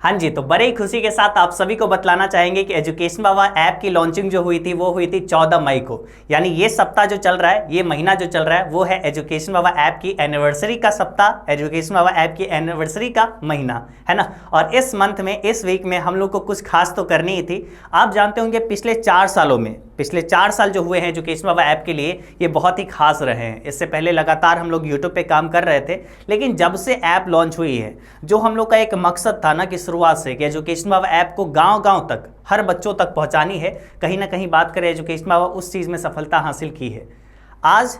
हाँ जी, तो बड़े ही खुशी के साथ आप सभी को बतलाना चाहेंगे कि एजुकेशन बाबा ऐप की लॉन्चिंग जो हुई थी वो हुई थी 14 मई को। यानी ये सप्ताह जो चल रहा है, ये महीना जो चल रहा है वो है एजुकेशन बाबा ऐप की एनिवर्सरी का सप्ताह, एजुकेशन बाबा ऐप की एनिवर्सरी का महीना, है ना। और इस मंथ में, इस वीक में हम लोग को कुछ खास तो करनी ही थी। आप जानते होंगे पिछले 4 सालों में, पिछले 4 साल जो हुए हैं एजुकेशन बाबा ऐप के लिए, ये बहुत ही खास रहे हैं। इससे पहले लगातार हम लोग यूट्यूब पे काम कर रहे थे, लेकिन जब से ऐप लॉन्च हुई है, जो हम लोग का एक मकसद था ना कि शुरुआत से कि एजुकेशन बाबा ऐप को गांव-गांव तक, हर बच्चों तक पहुंचानी है, कहीं ना कहीं बात करें एजुकेशन बाबा उस चीज़ में सफलता हासिल की है। आज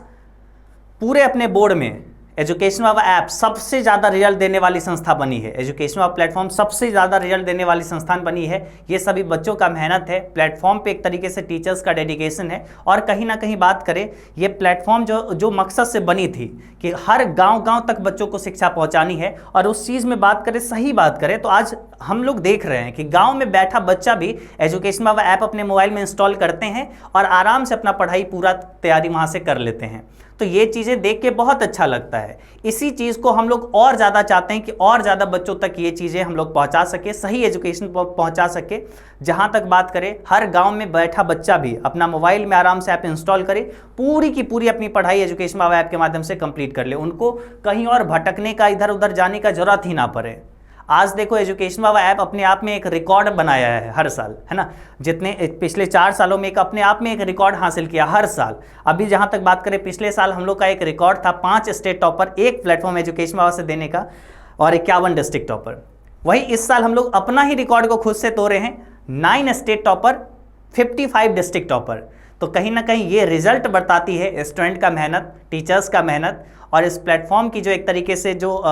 पूरे अपने बोर्ड में एजुकेशन बाबा ऐप सबसे ज़्यादा रिजल्ट देने वाली संस्था बनी है। एजुकेशन बाबा प्लेटफॉर्म सबसे ज़्यादा रिजल्ट देने वाली संस्थान बनी है। ये सभी बच्चों का मेहनत है, प्लेटफॉर्म पे एक तरीके से टीचर्स का डेडिकेशन है। और कहीं ना कहीं बात करें, ये प्लेटफॉर्म जो मकसद से बनी थी कि हर गांव-गांव तक बच्चों को शिक्षा पहुंचानी है, और उस चीज़ में बात करें, सही बात करें तो आज हम लोग देख रहे हैं कि गाँव में बैठा बच्चा भी एजुकेशन बाबा ऐप अपने मोबाइल में इंस्टॉल करते हैं और आराम से अपना पढ़ाई पूरा तैयारी वहाँ से कर लेते हैं। तो ये चीज़ें देख के बहुत अच्छा लगता है। इसी चीज़ को हम लोग और ज़्यादा चाहते हैं कि और ज़्यादा बच्चों तक ये चीज़ें हम लोग पहुँचा सके, सही एजुकेशन पहुँचा सके। जहाँ तक बात करें, हर गांव में बैठा बच्चा भी अपना मोबाइल में आराम से ऐप इंस्टॉल करे, पूरी की पूरी अपनी पढ़ाई एजुकेशन बाबा ऐप के माध्यम से कंप्लीट कर ले। उनको कहीं और भटकने का, इधर उधर जाने का जरूरत ही ना पड़े। आज देखो एजुकेशन बाबा ऐप अपने आप में एक रिकॉर्ड बनाया है हर साल, है ना। जितने पिछले 4 सालों में एक अपने आप में एक रिकॉर्ड हासिल किया हर साल। अभी जहां तक बात करें, पिछले साल हम लोग का एक रिकॉर्ड था 5 स्टेट टॉपर एक प्लेटफॉर्म एजुकेशन बाबा से देने का, और 51 डिस्ट्रिक्ट टॉपर। वही इस साल हम लोग अपना ही रिकॉर्ड को खुद से तोड़े हैं, 9 स्टेट टॉपर, 55 डिस्ट्रिक्ट टॉपर। तो कहीं ना कहीं ये रिजल्ट बताती है स्टूडेंट का मेहनत, टीचर्स का मेहनत, और इस प्लेटफॉर्म की जो एक तरीके से जो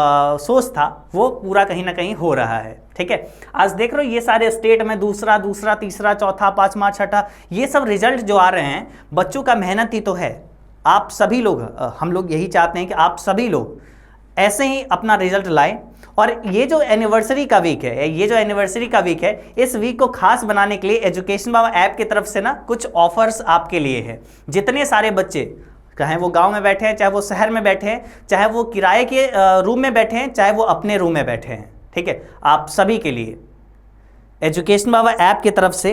सोच था वो पूरा कहीं ना कहीं हो रहा है। ठीक है, आज देख रहे हो ये सारे स्टेट में दूसरा, तीसरा, चौथा, 5वां, 6ठा, ये सब रिजल्ट जो आ रहे हैं, बच्चों का मेहनत ही तो है। आप सभी लोग, हम लोग यही चाहते हैं कि आप सभी लोग ऐसे ही अपना रिजल्ट लाएं। और ये जो एनिवर्सरी का वीक है, इस वीक को खास बनाने के लिए एजुकेशन बाबा ऐप की तरफ से ना कुछ ऑफर्स आपके लिए है। जितने सारे बच्चे, चाहे वो गांव में बैठे हैं, चाहे वो शहर में बैठे हैं, चाहे वो किराए के रूम में बैठे हैं, चाहे वो अपने रूम में बैठे हैं, ठीक है, आप सभी के लिए एजुकेशन बाबा ऐप की तरफ से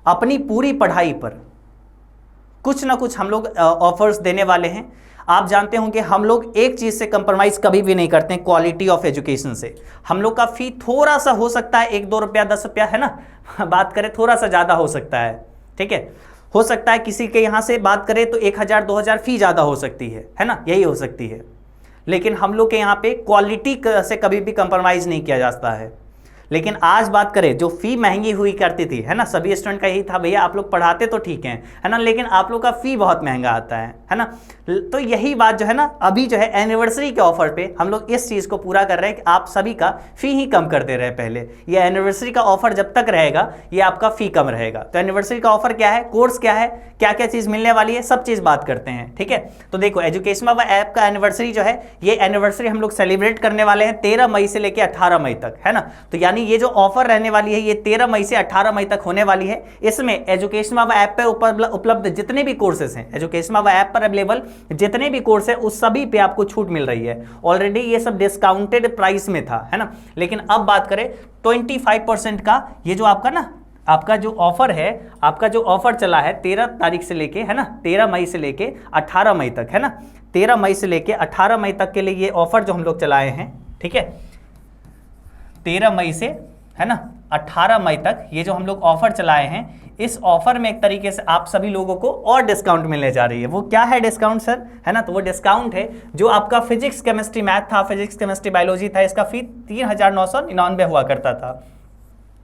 अपनी पूरी पढ़ाई पर कुछ ना कुछ हम लोग ऑफर्स देने वाले हैं। आप जानते होंगे हम लोग एक चीज़ से कंप्रोमाइज़ कभी भी नहीं करते हैं, क्वालिटी ऑफ एजुकेशन से। हम लोग का फ़ी थोड़ा सा हो सकता है, 1-2 रुपया, 10 रुपया, है ना, बात करें थोड़ा सा ज़्यादा हो सकता है, ठीक है। हो सकता है किसी के यहाँ से बात करें तो 1000-2000 फ़ी ज़्यादा हो सकती है ना, यही हो सकती है। लेकिन हम लोग के यहाँ पे क्वालिटी से कभी भी कंप्रोमाइज़ नहीं किया जाता है। लेकिन आज बात करें, जो फ़ी महंगी हुई करती थी, है ना, सभी स्टूडेंट का यही था, भैया आप लोग पढ़ाते तो ठीक हैं, है ना, लेकिन आप लोग का फ़ी बहुत महंगा आता है ना। तो यही बात जो है ना, अभी जो है एनिवर्सरी के ऑफर पे हम लोग इस चीज़ को पूरा कर रहे हैं कि आप सभी का फ़ी ही कम कर दे रहे हैं। पहले ये एनिवर्सरी का ऑफर जब तक रहेगा, ये आपका फ़ी कम रहेगा। तो एनिवर्सरी का ऑफर क्या है, कोर्स क्या है, क्या क्या चीज़ मिलने वाली है, सब चीज़ बात करते हैं, ठीक है। तो देखो एजुकेशन बाबा ऐप का एनिवर्सरी जो है, ये एनिवर्सरी हम लोग सेलिब्रेट करने वाले हैं 13 मई से लेकर 18 मई तक, है ना। तो यानी ये जो ऑफर रहने वाली है, ये 13 मई से 18 मई तक होने वाली है। इसमें एजुकेशन बाबा ऐप पर उपलब्ध जितने भी कोर्सेज हैं, एजुकेशन बाबा ऐप पर अवेलेबल जितने भी कोर्स है, उस सभी पे आपको छूट मिल रही है। ऑलरेडी ये सब डिस्काउंटेड प्राइस में था, है ना, लेकिन अब बात करें 25% का ये जो आपका ना, आपका जो ऑफर है, आपका जो ऑफर चला है 13 तारीख से लेके, है ना, 13 मई से लेके 18 मई तक, है ना, 13 मई से लेके 18 मई तक के लिए ये ऑफर जो हम लोग चलाए हैं, ठीक है, 13 मई से, है ना, 18 मई तक ये जो हम लोग ऑफर चलाए हैं, इस ऑफर में एक तरीके से आप सभी लोगों को और डिस्काउंट मिलने जा रही है। वो क्या है डिस्काउंट सर, है ना, तो वो डिस्काउंट है जो आपका फिजिक्स, केमिस्ट्री, मैथ था, फिजिक्स, केमिस्ट्री, बायोलॉजी था, इसका फी 3999 हुआ करता था,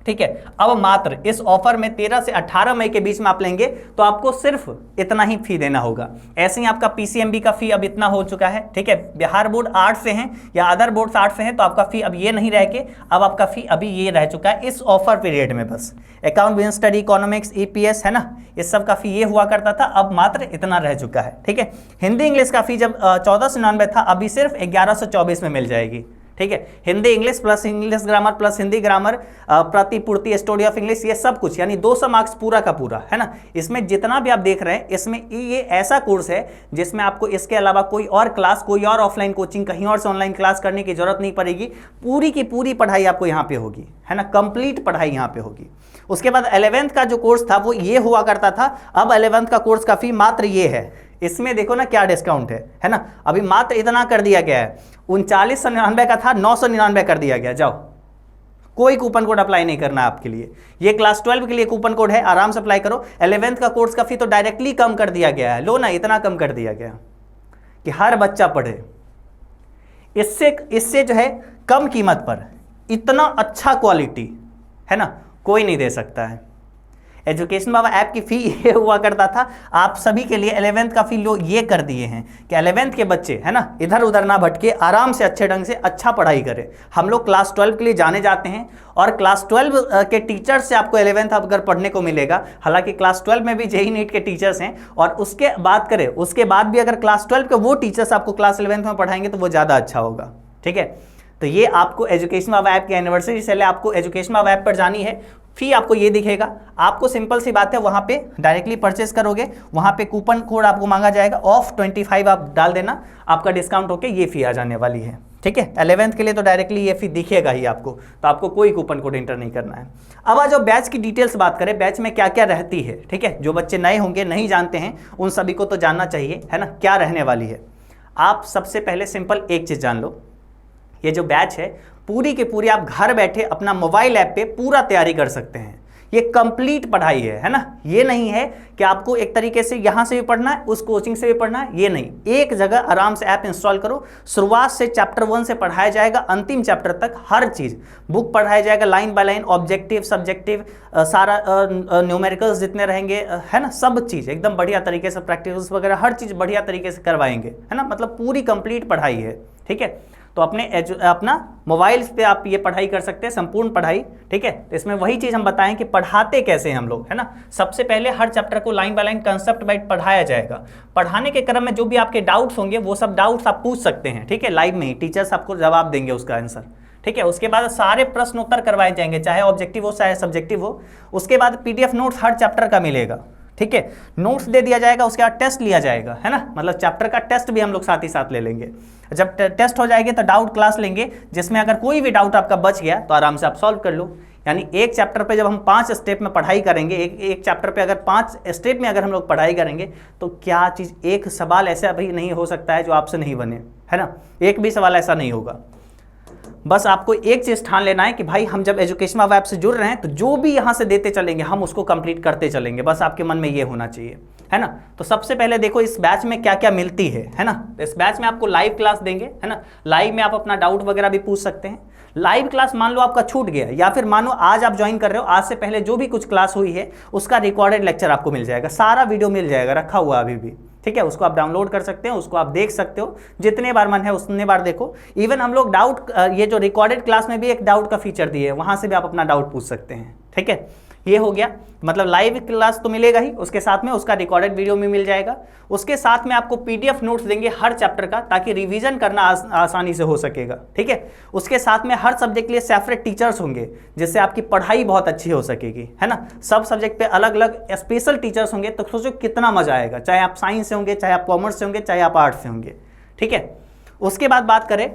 ठीक है। अब मात्र इस ऑफर में 13 से 18 मई के बीच में आप लेंगे तो आपको सिर्फ इतना ही फी देना होगा। ऐसे ही आपका पीसीएमबी का फी अब इतना हो चुका है, ठीक है। बिहार बोर्ड 8 से हैं या अदर बोर्ड 8 से हैं तो आपका फी अब ये नहीं रह के, अब आपका फी अभी ये रह चुका है इस ऑफर पीरियड में। बस account, business study, economics, EPS, है ना, इस सब का फी ये हुआ करता था, अब मात्र इतना रह चुका है, ठीक है। हिंदी इंग्लिश का फी जब 1499 था, अभी सिर्फ 1124 में मिल जाएगी, ठीक है। Hindi English plus English grammar plus Hindi grammar, प्रतिपूर्ति, स्टोरी ऑफ इंग्लिश, ये सब कुछ यानी 200 मार्क्स पूरा का पूरा, है ना। इसमें जितना भी आप देख रहे हैं, इसमें ये ऐसा कोर्स है जिसमें आपको इसके अलावा कोई और क्लास, कोई और ऑफलाइन कोचिंग, कहीं और से ऑनलाइन क्लास करने की जरूरत नहीं पड़ेगी। पूरी की पूरी पढ़ाई आपको यहाँ पे होगी, है ना, कंप्लीट पढ़ाई यहाँ पे होगी। उसके बाद 11th का जो कोर्स था वो ये हुआ करता था, अब 11th का कोर्स का फी मात्र ये है। इसमें देखो ना क्या डिस्काउंट है ना। अभी मात्र इतना कर दिया गया है, 3999 का था 999 कर दिया गया। जाओ, कोई कूपन कोड अप्लाई नहीं करना है आपके लिए। ये क्लास 12 के लिए कूपन कोड है, आराम से अप्लाई करो। 11th का कोर्स का फी तो डायरेक्टली कम कर दिया गया है। लो ना, इतना कम कर दिया गया कि हर बच्चा पढ़े। इससे जो है कम कीमत पर इतना अच्छा क्वालिटी, है ना, कोई नहीं दे सकता है। एजुकेशन बाबा ऐप की फ़ी ये हुआ करता था आप सभी के लिए। 11th का फी लोग ये कर दिए हैं कि 11th के बच्चे, है ना, इधर उधर ना भटके, आराम से अच्छे ढंग से अच्छा पढ़ाई करें। हम लोग क्लास 12 के लिए जाने जाते हैं और क्लास 12 के टीचर्स से आपको 11th अगर पढ़ने को मिलेगा। हालांकि क्लास 12 में भी जेई नीट के टीचर्स हैं, और उसके बात करें उसके बाद भी अगर क्लास 12 के वो टीचर्स आपको क्लास 11th में पढ़ाएंगे तो वो ज़्यादा अच्छा होगा। ठीक है, तो ये आपको एजुकेशन बाबा ऐप की एनिवर्सरी सेल है, आपको एजुकेशन बाबा ऐप पर जानी है। फी आपको ये दिखेगा, आपको सिंपल सी बात है, वहाँ पे डायरेक्टली परचेस करोगे, वहाँ पे कूपन कोड आपको मांगा जाएगा, ऑफ 25 आप डाल देना, आपका डिस्काउंट होके ये फी आ जाने वाली है। ठीक है, 11th के लिए तो डायरेक्टली ये फी दिखेगा ही आपको, तो आपको कोई कूपन कोड एंटर नहीं करना है। अब आज बैच की डिटेल्स बात करें, बैच में क्या क्या रहती है। ठीक है, जो बच्चे नए होंगे, नहीं जानते हैं, उन सभी को तो जानना चाहिए, है ना, क्या रहने वाली है। आप सबसे पहले सिंपल एक चीज़ जान लो, ये जो बैच है पूरी की पूरी आप घर बैठे अपना मोबाइल ऐप पे पूरा तैयारी कर सकते हैं। ये कंप्लीट पढ़ाई है ना। ये नहीं है कि आपको एक तरीके से यहाँ से भी पढ़ना है, उस कोचिंग से भी पढ़ना है, ये नहीं। एक जगह आराम से ऐप इंस्टॉल करो, शुरुआत से चैप्टर 1 से पढ़ाया जाएगा अंतिम चैप्टर तक, हर चीज़ बुक पढ़ाया जाएगा, line by line, objective, subjective, सारा न्यूमेरिकल्स जितने रहेंगे, है ना, सब चीज़ एकदम बढ़िया तरीके से, प्रैक्टिकल्स वगैरह हर चीज़ बढ़िया तरीके से करवाएंगे, है ना, मतलब पूरी कंप्लीट पढ़ाई है। ठीक है, तो अपना मोबाइल पे आप ये पढ़ाई कर सकते हैं, संपूर्ण पढ़ाई। ठीक है, तो इसमें वही चीज़ हम बताएं कि पढ़ाते कैसे हैं हम लोग, है ना। सबसे पहले हर चैप्टर को line by line, concept wise पढ़ाया जाएगा। पढ़ाने के क्रम में जो भी आपके डाउट्स होंगे वो सब डाउट्स आप पूछ सकते हैं। ठीक है, लाइव में ही टीचर्स आपको जवाब देंगे उसका आंसर। ठीक है, उसके बाद सारे प्रश्न उत्तर करवाए जाएंगे, चाहे ऑब्जेक्टिव हो चाहे सब्जेक्टिव हो। उसके बाद PDF नोट्स हर चैप्टर का मिलेगा। ठीक है, नोट्स दे दिया जाएगा, उसके बाद टेस्ट लिया जाएगा, है ना, मतलब चैप्टर का टेस्ट भी हम लोग साथ ही साथ ले लेंगे। जब टेस्ट हो जाएगी तो डाउट क्लास लेंगे, जिसमें अगर कोई भी डाउट आपका बच गया तो आराम से आप सॉल्व कर लो। यानी एक चैप्टर पे जब हम 5 स्टेप में पढ़ाई करेंगे, एक चैप्टर पे अगर 5 स्टेप में अगर हम लोग पढ़ाई करेंगे तो क्या चीज़, एक सवाल ऐसा अभी नहीं हो सकता है जो आपसे नहीं बने, है ना, एक भी सवाल ऐसा नहीं होगा। बस आपको एक चीज़ ठान लेना है कि भाई हम जब एजुकेशन बाबा ऐप से जुड़ रहे हैं तो जो भी यहाँ से देते चलेंगे हम उसको कंप्लीट करते चलेंगे, बस आपके मन में ये होना चाहिए, है ना। तो सबसे पहले देखो इस बैच में क्या क्या मिलती है ना। तो इस बैच में आपको लाइव क्लास देंगे, है ना, लाइव में आप अपना डाउट वगैरह भी पूछ सकते हैं। लाइव क्लास मान लो आपका छूट गया, या फिर मानो आज आप ज्वाइन कर रहे हो, आज से पहले जो भी कुछ क्लास हुई है उसका रिकॉर्डेड लेक्चर आपको मिल जाएगा, सारा वीडियो मिल जाएगा, रखा हुआ अभी भी। ठीक है, उसको आप डाउनलोड कर सकते हैं, उसको आप देख सकते हो, जितने बार मन है उतने बार देखो। इवन हम लोग डाउट, ये जो रिकॉर्डेड क्लास में भी एक डाउट का फीचर दिए है, वहां से भी आप अपना डाउट पूछ सकते हैं। ठीक है, ये हो गया, मतलब लाइव क्लास तो मिलेगा ही, उसके साथ में उसका रिकॉर्डेड वीडियो भी मिल जाएगा। उसके साथ में आपको PDF नोट्स देंगे हर चैप्टर का, ताकि रिवीजन करना आसानी से हो सकेगा। ठीक है, उसके साथ में हर सब्जेक्ट के लिए सेपरेट टीचर्स होंगे, जिससे आपकी पढ़ाई बहुत अच्छी हो सकेगी, है ना। सब सब्जेक्ट पे अलग अलग स्पेशल टीचर्स होंगे, तो सोचो कितना मजा आएगा, चाहे आप साइंस से होंगे, चाहे आप कॉमर्स से होंगे, चाहे आप आर्ट्स से होंगे। ठीक है, उसके बाद बात करें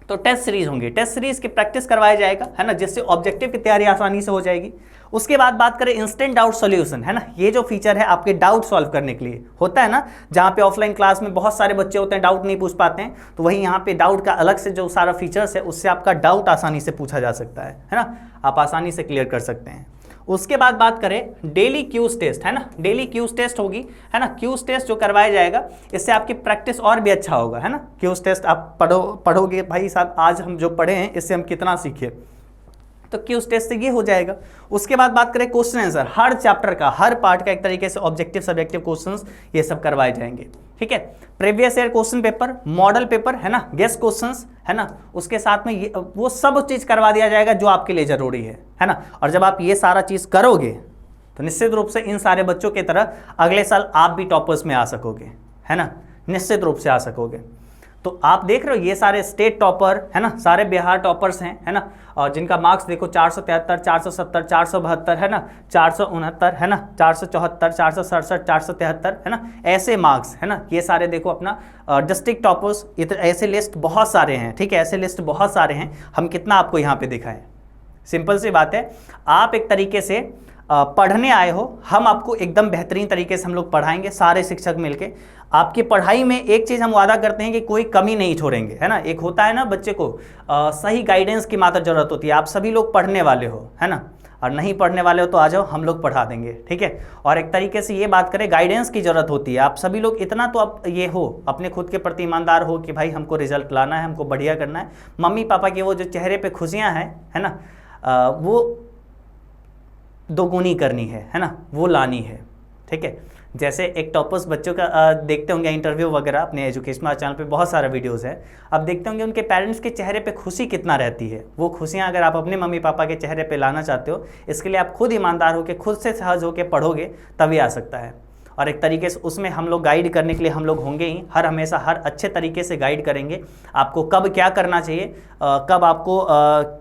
तो टेस्ट सीरीज होंगी, टेस्ट सीरीज की प्रैक्टिस करवाया जाएगा, है ना, जिससे ऑब्जेक्टिव की तैयारी आसानी से हो जाएगी। उसके बाद बात करें इंस्टेंट डाउट सॉल्यूशन, है ना, ये जो फीचर है आपके डाउट सॉल्व करने के लिए होता है ना, जहाँ पे ऑफलाइन क्लास में बहुत सारे बच्चे होते हैं, डाउट नहीं पूछ पाते हैं, तो वही यहाँ पे डाउट का अलग से जो सारा फीचर्स है उससे आपका डाउट आसानी से पूछा जा सकता है ना, आप आसानी से क्लियर कर सकते हैं। उसके बाद बात करें डेली क्यूज टेस्ट, है ना, डेली क्यूज टेस्ट होगी, है ना, क्यूज टेस्ट जो करवाया जाएगा इससे आपकी प्रैक्टिस और भी अच्छा होगा, है ना। क्यूज टेस्ट आप पढ़ोगे भाई साहब, आज हम जो पढ़े हैं इससे हम कितना सीखे, तो क्यूज टेस्ट से ये हो जाएगा। उसके बाद बात करें क्वेश्चन आंसर, हर चैप्टर का, हर पार्ट का एक तरीके से ऑब्जेक्टिव सब्जेक्टिव क्वेश्चंस ये सब करवाए जाएंगे। ठीक है, previous year question paper, model paper, है ना, गेस्ट क्वेश्चंस, है ना, उसके साथ में ये वो सब चीज़ करवा दिया जाएगा जो आपके लिए ज़रूरी है ना। और जब आप ये सारा चीज़ करोगे तो निश्चित रूप से इन सारे बच्चों की तरह अगले साल आप भी टॉपर्स में आ सकोगे, है ना, निश्चित रूप से आ सकोगे। तो आप देख रहे हो ये सारे स्टेट टॉपर है ना, सारे बिहार टॉपर्स हैं है ना, और जिनका मार्क्स देखो 473, 470, 472 है ना, 469 है ना, 474, 467, 473 है ना, ऐसे मार्क्स है ना, ये सारे देखो अपना डिस्ट्रिक्ट टॉपर्स। ऐसे लिस्ट बहुत सारे हैं, ठीक है, ऐसे लिस्ट बहुत सारे हैं। हम कितना आपको यहाँ पे दिखाएं, सिंपल सी बात है, आप एक तरीके से पढ़ने आए हो, हम आपको एकदम बेहतरीन तरीके से हम लोग पढ़ाएंगे, सारे शिक्षक मिलके। आपकी पढ़ाई में एक चीज़ हम वादा करते हैं कि कोई कमी नहीं छोड़ेंगे, है ना। एक होता है ना बच्चे को सही गाइडेंस की मात्र ज़रूरत होती है। आप सभी लोग पढ़ने वाले हो, है ना, और नहीं पढ़ने वाले हो तो आ जाओ, हम लोग पढ़ा देंगे, ठीक है। और एक तरीके से ये बात करें, गाइडेंस की ज़रूरत होती है। आप सभी लोग इतना तो आप ये हो, अपने खुद के प्रति ईमानदार हो कि भाई हमको रिजल्ट लाना है, हमको बढ़िया करना है। मम्मी पापा के वो जो चेहरे पर खुशियाँ हैं, है ना, वो दोगुनी करनी है ना, वो लानी है, ठीक है। जैसे एक टॉपर्स बच्चों का देखते होंगे इंटरव्यू वगैरह, अपने एजुकेशन चैनल पे बहुत सारे वीडियोस हैं, अब देखते होंगे उनके पेरेंट्स के चेहरे पे खुशी कितना रहती है। वो खुशियाँ अगर आप अपने मम्मी पापा के चेहरे पे लाना चाहते हो, इसके लिए आप खुद ईमानदार होकर, खुद से सहज होकर पढ़ोगे, तभी आ सकता है। और एक तरीके से उसमें हम लोग गाइड करने के लिए हम लोग होंगे ही, हर हमेशा हर अच्छे तरीके से गाइड करेंगे आपको, कब क्या करना चाहिए, कब आपको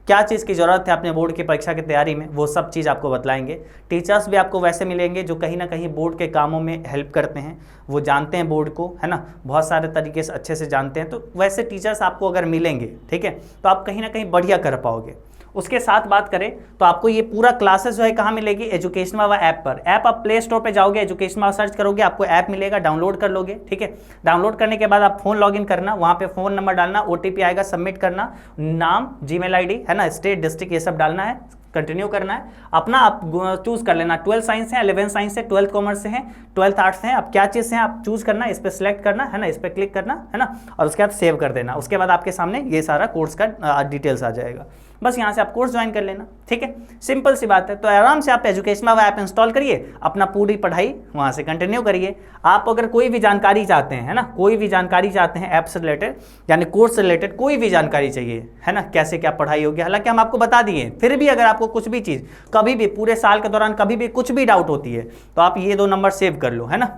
क्या चीज़ की ज़रूरत है अपने बोर्ड की परीक्षा की तैयारी में, वो सब चीज़ आपको बतलाएंगे। टीचर्स भी आपको वैसे मिलेंगे जो कहीं ना कहीं बोर्ड के कामों में हेल्प करते हैं, वो जानते हैं बोर्ड को, है ना, बहुत सारे तरीके से अच्छे से जानते हैं। तो वैसे टीचर्स आपको अगर मिलेंगे, ठीक है, तो आप कहीं ना कहीं बढ़िया कर पाओगे। उसके साथ बात करें तो आपको ये पूरा क्लासेस जो है कहाँ मिलेगी, एजुकेशन बाबा ऐप पर। ऐप आप प्ले स्टोर पे जाओगे, एजुकेशन बाबा सर्च करोगे, आपको ऐप मिलेगा, डाउनलोड कर लोगे, ठीक है। डाउनलोड करने के बाद आप फोन लॉगिन करना, वहाँ पे फ़ोन नंबर डालना, OTP आएगा, सबमिट करना, नाम, जीमेल ID है ना, स्टेट, डिस्ट्रिक्ट, ये सब डालना है, कंटिन्यू करना है। अपना आप चूज़ कर लेना, 12 साइंस है, 11 साइंस है, 12 कॉमर्स से है, 12 आर्ट्स है, आप क्या चीज़ से हैं आप चूज़ करना, इस पर सिलेक्ट करना है ना, इस पर क्लिक करना है ना, और उसके बाद सेव कर देना। उसके बाद आपके सामने ये सारा कोर्स का डिटेल्स आ जाएगा, बस यहाँ से आप कोर्स ज्वाइन कर लेना, ठीक है, सिंपल सी बात है। तो आराम से आप एजुकेशन बाबा ऐप इंस्टॉल करिए, अपना पूरी पढ़ाई वहाँ से कंटिन्यू करिए। आप अगर कोई भी जानकारी चाहते हैं, है ना, कोई भी जानकारी चाहते हैं ऐप से रिलेटेड, यानी कोर्स से रिलेटेड कोई भी जानकारी चाहिए, है ना, कैसे क्या पढ़ाई होगी, हालांकि हम आपको बता दिए, फिर भी अगर आपको कुछ भी चीज़ कभी भी पूरे साल के दौरान कभी भी कुछ भी डाउट होती है, तो आप ये 2 नंबर सेव कर लो, है ना,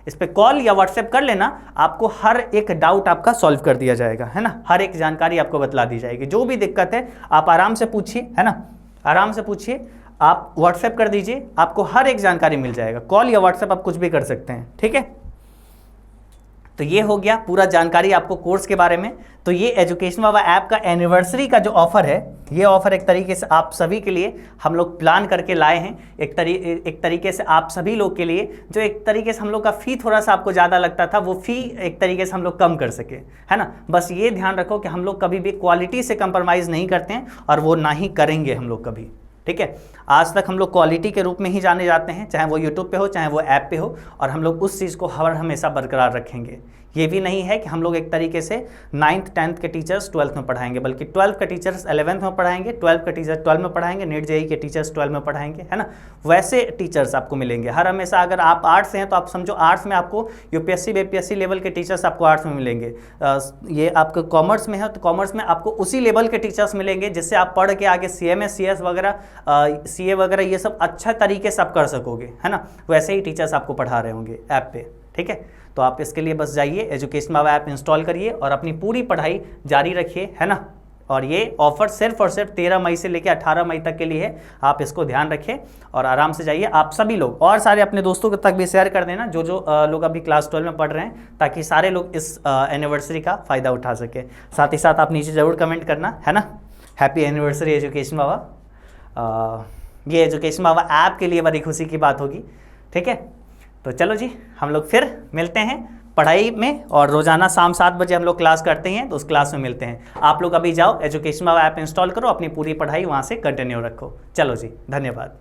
इस पे कॉल या व्हाट्सएप कर लेना, आपको हर एक डाउट आपका सॉल्व कर दिया जाएगा, है ना, हर एक जानकारी आपको बतला दी जाएगी। जो भी दिक्कत है आप आराम से पूछिए, है ना, आराम से पूछिए, आप व्हाट्सएप कर दीजिए, आपको हर एक जानकारी मिल जाएगा। कॉल या व्हाट्सएप आप कुछ भी कर सकते हैं, ठीक है। तो ये हो गया पूरा जानकारी आपको कोर्स के बारे में। तो ये एजुकेशन बाबा ऐप का एनिवर्सरी का जो ऑफ़र है, ये ऑफ़र एक तरीके से आप सभी के लिए हम लोग प्लान करके लाए हैं, एक तरीके से आप सभी लोग के लिए, जो एक तरीके से हम लोग का फ़ी थोड़ा सा आपको ज़्यादा लगता था, वो फ़ी एक तरीके से हम लोग कम कर सके, है ना। बस ये ध्यान रखो कि हम लोग कभी भी क्वालिटी से कंप्रोमाइज़ नहीं करते हैं, और वो ना ही करेंगे हम लोग कभी, ठीक है। आज तक हम लोग क्वालिटी के रूप में ही जाने जाते हैं, चाहे वो यूट्यूब पे हो, चाहे वो ऐप पे हो, और हम लोग उस चीज़ को हर हमेशा बरकरार रखेंगे। ये भी नहीं है कि हम लोग एक तरीके से 9th 10th के टीचर्स 12th में पढ़ाएंगे, बल्कि 12th के टीचर्स 11th में पढ़ाएंगे, 12th के टीचर्स 12 में पढ़ाएंगे, नीट जेईई के टीचर्स 12 में पढ़ाएंगे, है ना। वैसे टीचर्स आपको मिलेंगे हर हमेशा। अगर आप आर्ट्स से हैं तो आप समझो आर्ट्स में आपको UPSC BPSC लेवल के टीचर्स आपको आर्ट्स में मिलेंगे। ये आपको कॉमर्स में है तो कॉमर्स में आपको उसी लेवल के टीचर्स मिलेंगे, जिससे आप पढ़ के आगे CMA CS वगैरह CA वगैरह ये सब अच्छा तरीके से आप कर सकोगे, है ना। वैसे ही टीचर्स आपको पढ़ा रहे होंगे ऐप पे, ठीक है। तो आप इसके लिए बस जाइए, एजुकेशन बाबा ऐप इंस्टॉल करिए और अपनी पूरी पढ़ाई जारी रखिए, है ना। और ये ऑफर सिर्फ और सिर्फ 13 मई से लेकर 18 मई तक के लिए है, आप इसको ध्यान रखें और आराम से जाइए। आप सभी लोग और सारे अपने दोस्तों तक भी शेयर कर देना, जो जो लोग अभी क्लास 12 में पढ़ रहे हैं, ताकि सारे लोग इस एनिवर्सरी का फ़ायदा उठा सके। साथ ही साथ आप नीचे ज़रूर कमेंट करना, है ना, हैप्पी एनिवर्सरी एजुकेशन बाबा। ये एजुकेशन बाबा ऐप के लिए बड़ी खुशी की बात होगी, ठीक है। तो चलो जी, हम लोग फिर मिलते हैं पढ़ाई में, और रोज़ाना शाम 7 बजे हम लोग क्लास करते हैं, तो उस क्लास में मिलते हैं। आप लोग अभी जाओ, एजुकेशन बाबा ऐप इंस्टॉल करो, अपनी पूरी पढ़ाई वहाँ से कंटिन्यू रखो। चलो जी, धन्यवाद।